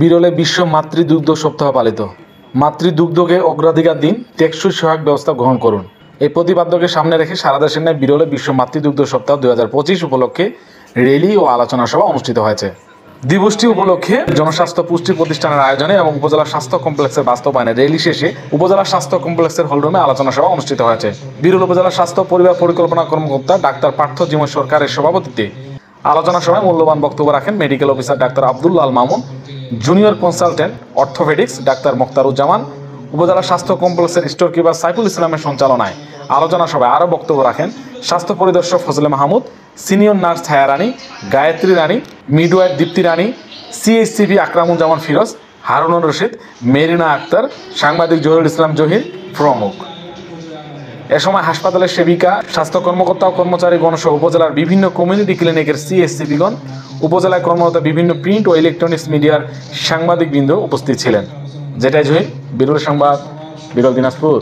বিরলে বিশ্ব মাতৃদুগ্ধ সপ্তাহ পালিত। মাতৃদুগ্ধকে অগ্রাধিকার দিন, টেকসই সহায়ক ব্যবস্থা গ্রহণ করুন। এই প্রতিপাদ্যকে সামনে রেখে সারা দেশের ন্যায় বিরলে বিশ্ব মাতৃদুগ্ধ সপ্তাহ 2025 উপলক্ষে র্যালি ও আলোচনা সভা অনুষ্ঠিত হয়েছে। দিবসটি উপলক্ষে জনস্বাস্থ্য পুষ্টি প্রতিষ্ঠানের আয়োজনে এবং উপজেলা স্বাস্থ্য কমপ্লেক্সের বাস্তবায়নে র্যালি শেষে উপজেলা স্বাস্থ্য কমপ্লেক্সের হলরুমে আলোচনা সভা অনুষ্ঠিত হয়েছে। বিরল উপজেলা স্বাস্থ্য পরিবার পরিকল্পনা কর্মকর্তা ডাক্তার পার্থ জীবন সরকারের সভাপতিত্বে আলোচনা সভায় মূল্যবান বক্তব্য রাখেন medical officer doctor Abdullah Al Mamun, junior consultant orthopaedics doctor Moktaruzzaman, upazila স্বাস্থ্য কমপ্লেক্সের স্টোর কিপার সাইফুল ইসলামের সঞ্চালনায়। আলোচনা সভায় আরও বক্তব্য রাখেন স্বাস্থ্য পরিদর্শক ফজলে মাহমুদ, সিনিয়র নার্স ছায়া রানী, গায়ত্রী রানী, মিডওয়াইফ দীপ্তি রানী, সিএইচসিপি আকরামুজ্জামান ফিরোজ, হারুনুর রশিদ, মেরিনা আক্তার, সাংবাদিক জহিরুল ইসলাম জহির প্রমুখ। এ সময় হাসপাতালের সেবিকা, স্বাস্থ্য কর্মকর্তা ও কর্মচারীগণ সহ উপজেলার বিভিন্ন কমিউনিটি ক্লিনিকের সিএইচসিপিগণ, উপজেলায় কর্মরত বিভিন্ন প্রিন্ট ও ইলেকট্রনিক্স মিডিয়ার সাংবাদিকবৃন্দ উপস্থিত ছিলেন। যেটাই জহির, বিরল সংবাদ, বিরল দিনাজপুর।